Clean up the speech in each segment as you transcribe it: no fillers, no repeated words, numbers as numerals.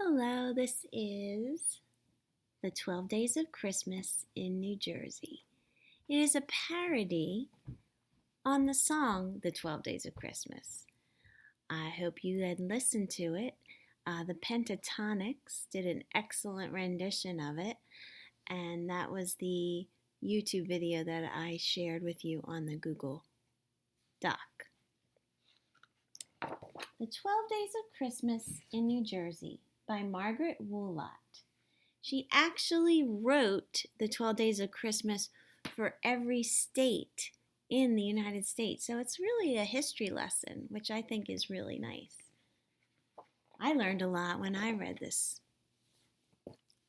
Hello, this is the 12 Days of Christmas in New Jersey. It is a parody on the song The 12 Days of Christmas. I hope you had listened to it. The Pentatonics did an excellent rendition of it, and that was the YouTube video that I shared with you on the Google Doc. The 12 Days of Christmas in New Jersey by Margaret Woolott. She actually wrote the 12 Days of Christmas for every state in the United States. So it's really a history lesson, which I think is really nice. I learned a lot when I read this.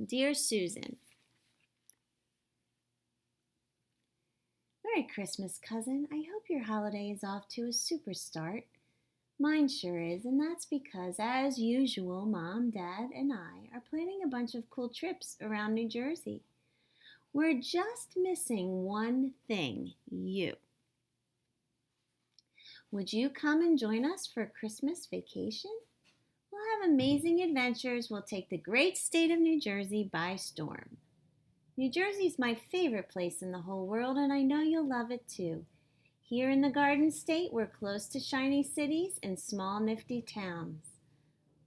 Dear Susan, Merry Christmas, cousin. I hope your holiday is off to a super start. Mine sure is, and that's because, as usual, Mom, Dad, and I are planning a bunch of cool trips around New Jersey. We're just missing one thing, you. Would you come and join us for a Christmas vacation? We'll have amazing adventures. We'll take the great state of New Jersey by storm. New Jersey's my favorite place in the whole world, and I know you'll love it too. Here in the Garden State, we're close to shiny cities and small nifty towns,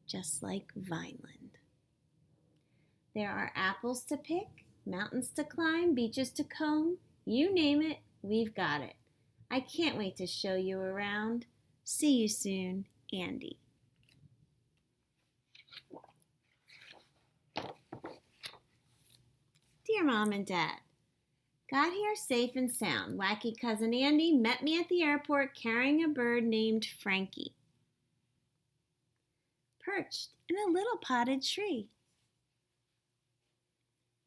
just like Vineland. There are apples to pick, mountains to climb, beaches to comb. You name it, we've got it. I can't wait to show you around. See you soon, Andy. Dear Mom and Dad, got here safe and sound. Wacky cousin Andy met me at the airport carrying a bird named Frankie, perched in a little potted tree.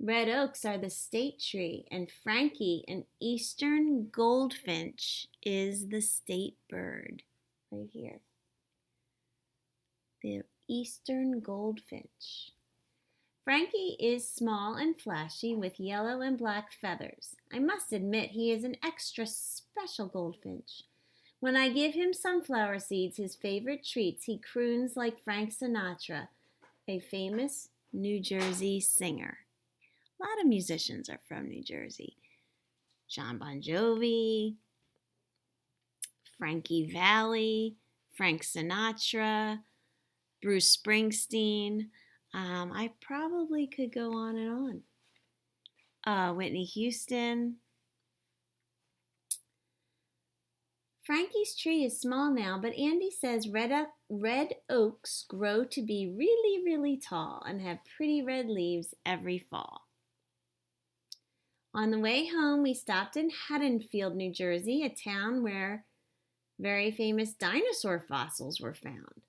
Red oaks are the state tree, and Frankie, an eastern goldfinch, is the state bird. Right here. The eastern goldfinch. Frankie is small and flashy with yellow and black feathers. I must admit he is an extra special goldfinch. When I give him sunflower seeds, his favorite treats, he croons like Frank Sinatra, a famous New Jersey singer. A lot of musicians are from New Jersey. John Bon Jovi, Frankie Valli, Frank Sinatra, Bruce Springsteen. I probably could go on and on. Whitney Houston. Frankie's tree is small now, but Andy says red oaks grow to be really, really tall and have pretty red leaves every fall. On the way home, we stopped in Haddonfield, New Jersey, a town where very famous dinosaur fossils were found.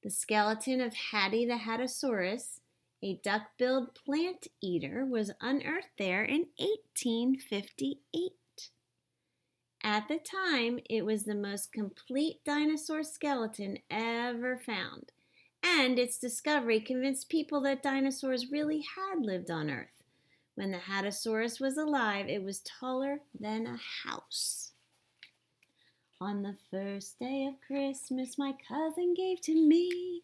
The skeleton of Hattie the Haddosaurus, a duck-billed plant eater, was unearthed there in 1858. At the time, it was the most complete dinosaur skeleton ever found, and its discovery convinced people that dinosaurs really had lived on Earth. When the Haddosaurus was alive, it was taller than a house. On the first day of Christmas, my cousin gave to me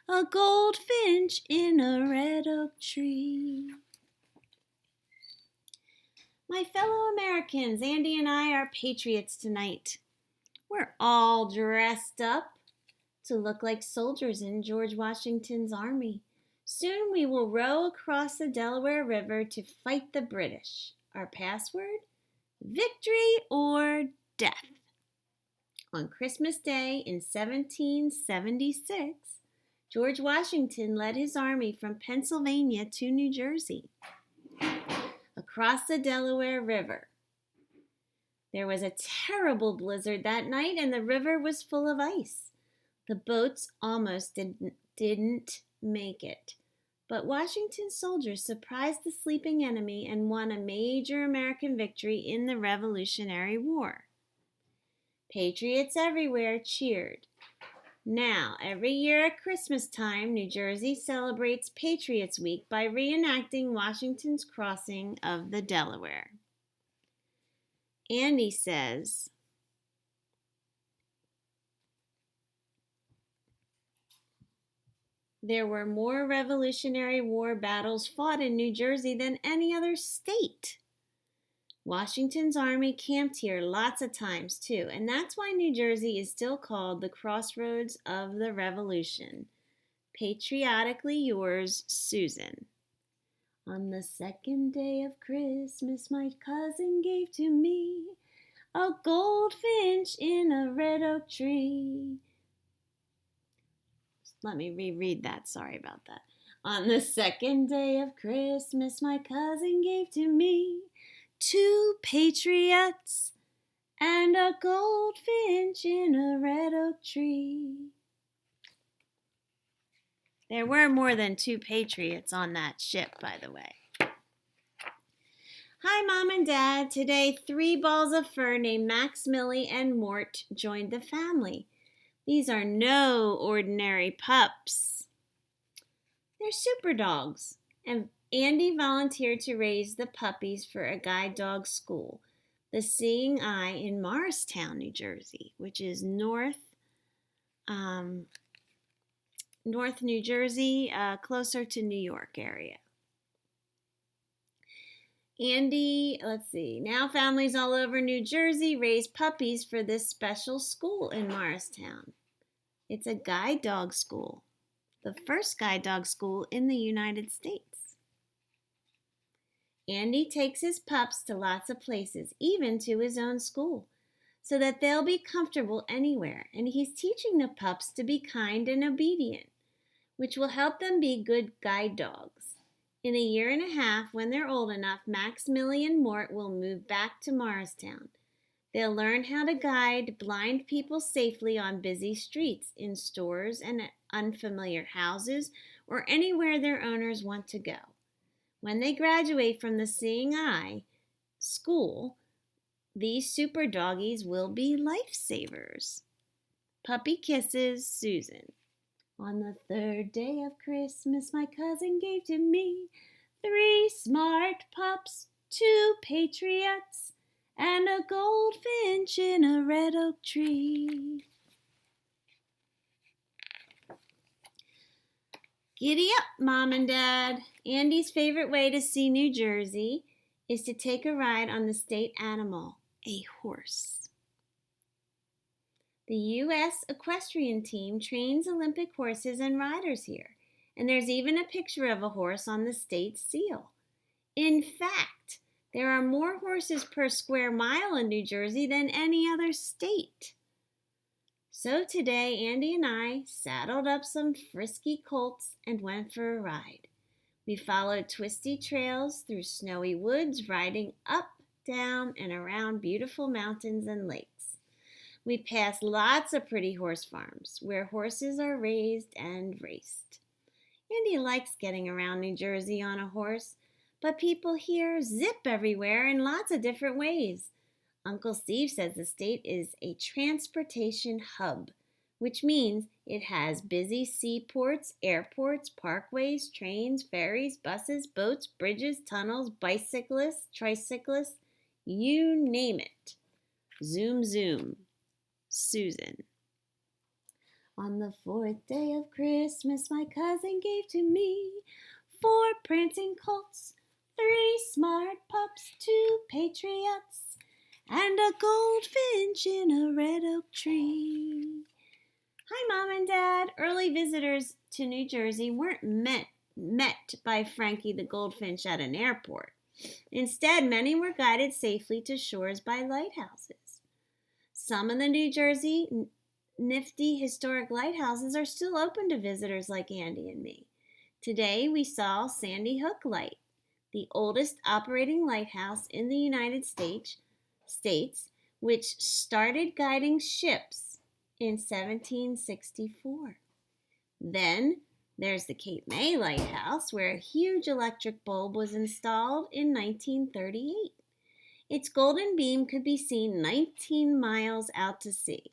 a goldfinch in a red oak tree. My fellow Americans, Andy and I are patriots tonight. We're all dressed up to look like soldiers in George Washington's army. Soon we will row across the Delaware River to fight the British. Our password? Victory or death. On Christmas Day in 1776, George Washington led his army from Pennsylvania to New Jersey, across the Delaware River. There was a terrible blizzard that night, and the river was full of ice. The boats almost didn't make it. But Washington's soldiers surprised the sleeping enemy and won a major American victory in the Revolutionary War. Patriots everywhere cheered. Now, every year at Christmas time, New Jersey celebrates Patriots Week by reenacting Washington's crossing of the Delaware. Andy says, There were more Revolutionary War battles fought in New Jersey than any other state. Washington's army camped here lots of times too, and that's why New Jersey is still called the crossroads of the Revolution. Patriotically yours, Susan. On the second day of Christmas, my cousin gave to me a goldfinch in a red oak tree. Let me reread that. Sorry about that. On the second day of Christmas, my cousin gave to me 2 patriots and a goldfinch in a red oak tree. There were more than 2 patriots on that ship, by the way. Hi, Mom and Dad. Today, 3 balls of fur named Max, Millie, and Mort joined the family. These are no ordinary pups. They're super dogs. And Andy volunteered to raise the puppies for a guide dog school, the Seeing Eye in Morristown, New Jersey, which is North New Jersey, closer to New York area. Andy, now families all over New Jersey raise puppies for this special school in Morristown. It's a guide dog school, the first guide dog school in the United States. Andy takes his pups to lots of places, even to his own school, so that they'll be comfortable anywhere, and he's teaching the pups to be kind and obedient, which will help them be good guide dogs. In a year and a half, when they're old enough, Max, Millie, and Mort will move back to Morristown. They'll learn how to guide blind people safely on busy streets, in stores and at unfamiliar houses, or anywhere their owners want to go. When they graduate from the Seeing Eye school, these super doggies will be lifesavers. Puppy kisses, Susan. On the 3rd day of Christmas, my cousin gave to me 3 smart pups, 2 patriots, and a goldfinch in a red oak tree. Giddy up, Mom and Dad. Andy's favorite way to see New Jersey is to take a ride on the state animal, a horse. The U.S. equestrian team trains Olympic horses and riders here, and there's even a picture of a horse on the state seal. In fact, there are more horses per square mile in New Jersey than any other state. So today, Andy and I saddled up some frisky colts and went for a ride. We followed twisty trails through snowy woods, riding up, down, and around beautiful mountains and lakes. We passed lots of pretty horse farms where horses are raised and raced. Andy likes getting around New Jersey on a horse, but people here zip everywhere in lots of different ways. Uncle Steve says the state is a transportation hub, which means it has busy seaports, airports, parkways, trains, ferries, buses, boats, bridges, tunnels, bicyclists, tricyclists, you name it. Zoom, zoom. Susan. On the 4th day of Christmas, my cousin gave to me 4 prancing colts, 3 smart pups, 2 patriots, and a goldfinch in a red oak tree. Hi, Mom and Dad. Early visitors to New Jersey weren't met by Frankie the goldfinch at an airport. Instead, many were guided safely to shores by lighthouses. Some of the New Jersey nifty historic lighthouses are still open to visitors like Andy and me. Today we saw Sandy Hook Light, the oldest operating lighthouse in the United States, which started guiding ships in 1764. Then there's the Cape May Lighthouse, where a huge electric bulb was installed in 1938. Its golden beam could be seen 19 miles out to sea.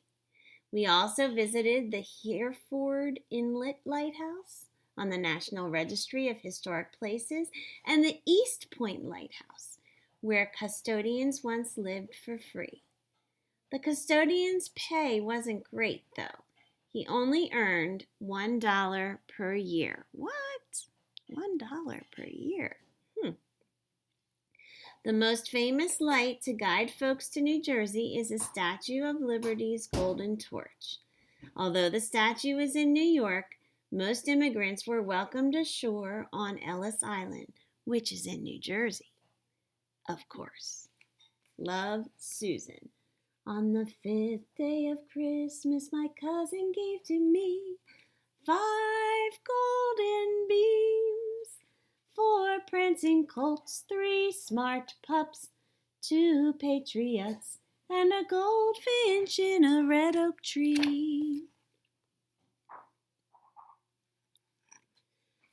We also visited the Hereford Inlet Lighthouse on the National Registry of Historic Places and the East Point Lighthouse, where custodians once lived for free. The custodians' pay wasn't great, though. He only earned $1 per year. What? $1 per year. The most famous light to guide folks to New Jersey is the Statue of Liberty's Golden Torch. Although the statue is in New York, most immigrants were welcomed ashore on Ellis Island, which is in New Jersey. Of course. Love, Susan. On the 5th day of Christmas, my cousin gave to me 5 golden beams, 4 prancing colts, 3 smart pups, 2 patriots, and a goldfinch in a red oak tree.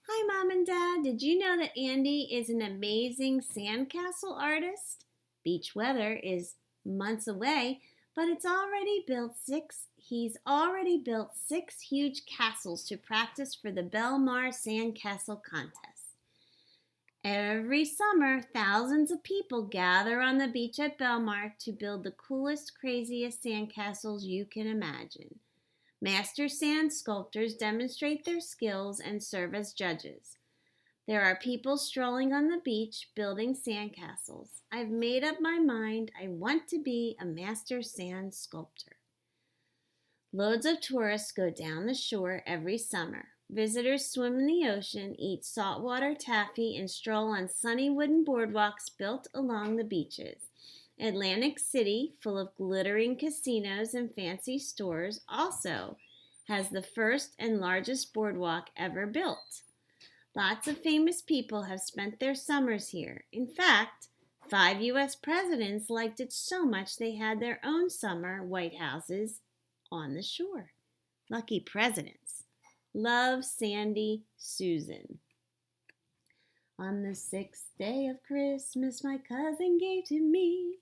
Hi, Mom and Dad. Did you know that Andy is an amazing sandcastle artist? Beach weather is months away, but he's already built 6 huge castles to practice for the Belmar Sandcastle Contest. Every summer, thousands of people gather on the beach at Belmar to build the coolest, craziest sandcastles you can imagine. Master sand sculptors demonstrate their skills and serve as judges. There are people strolling on the beach building sandcastles. I've made up my mind I want to be a master sand sculptor. Loads of tourists go down the shore every summer. Visitors swim in the ocean, eat saltwater taffy, and stroll on sunny wooden boardwalks built along the beaches. Atlantic City, full of glittering casinos and fancy stores, also has the first and largest boardwalk ever built. Lots of famous people have spent their summers here. In fact, 5 U.S. presidents liked it so much they had their own summer White Houses on the shore. Lucky presidents. Love, Sandy, Susan. On the 6th day of Christmas, my cousin gave to me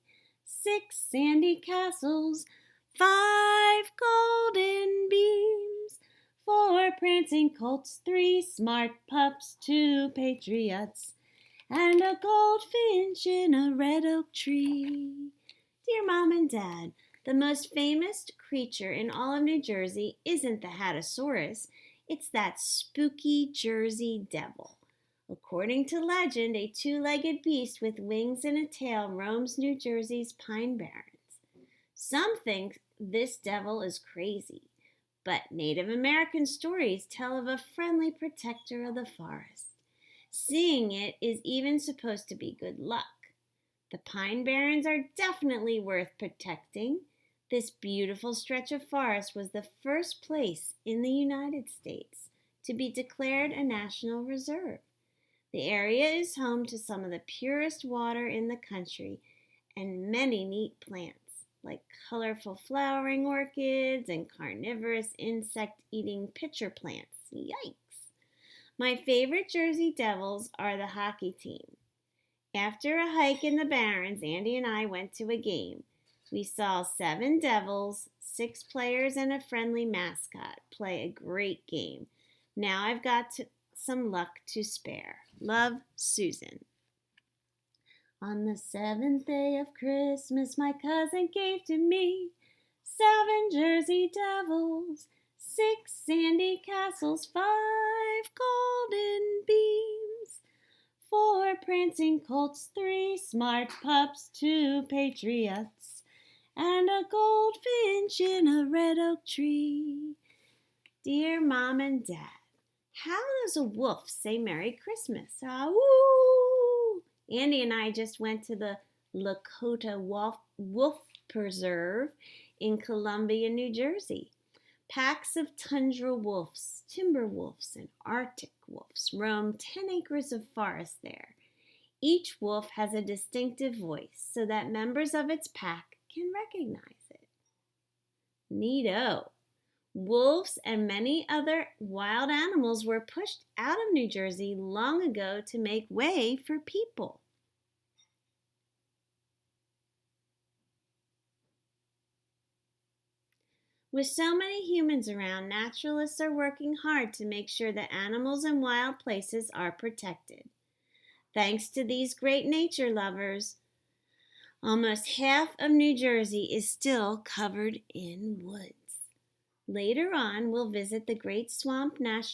6 sandy castles, 5 golden beams, 4 prancing colts, 3 smart pups, 2 patriots, and a goldfinch in a red oak tree. Dear Mom and Dad, the most famous creature in all of New Jersey isn't the Haddosaurus, it's that spooky Jersey Devil. According to legend, a 2-legged beast with wings and a tail roams New Jersey's Pine Barrens. Some think this devil is crazy, but Native American stories tell of a friendly protector of the forest. Seeing it is even supposed to be good luck. The Pine Barrens are definitely worth protecting. This beautiful stretch of forest was the first place in the United States to be declared a national reserve. The area is home to some of the purest water in the country and many neat plants, like colorful flowering orchids and carnivorous insect-eating pitcher plants. Yikes! My favorite Jersey Devils are the hockey team. After a hike in the Barrens, Andy and I went to a game. We saw 7 Devils, 6 players, and a friendly mascot play a great game. Now I've got some luck to spare. Love, Susan. On the 7th day of Christmas, my cousin gave to me 7 Jersey Devils, 6 sandy castles, 5 golden beams, 4 prancing colts, 3 smart pups, 2 patriots, and a goldfinch in a red oak tree. Dear Mom and Dad, how does a wolf say Merry Christmas? Ah-woo! Andy and I just went to the Lakota Wolf Preserve in Columbia, New Jersey. Packs of tundra wolves, timber wolves, and Arctic wolves roam 10 acres of forest there. Each wolf has a distinctive voice so that members of its pack can recognize it. Neato! Wolves and many other wild animals were pushed out of New Jersey long ago to make way for people. With so many humans around, naturalists are working hard to make sure that animals and wild places are protected. Thanks to these great nature lovers, almost half of New Jersey is still covered in woods. Later on, we'll visit the Great Swamp National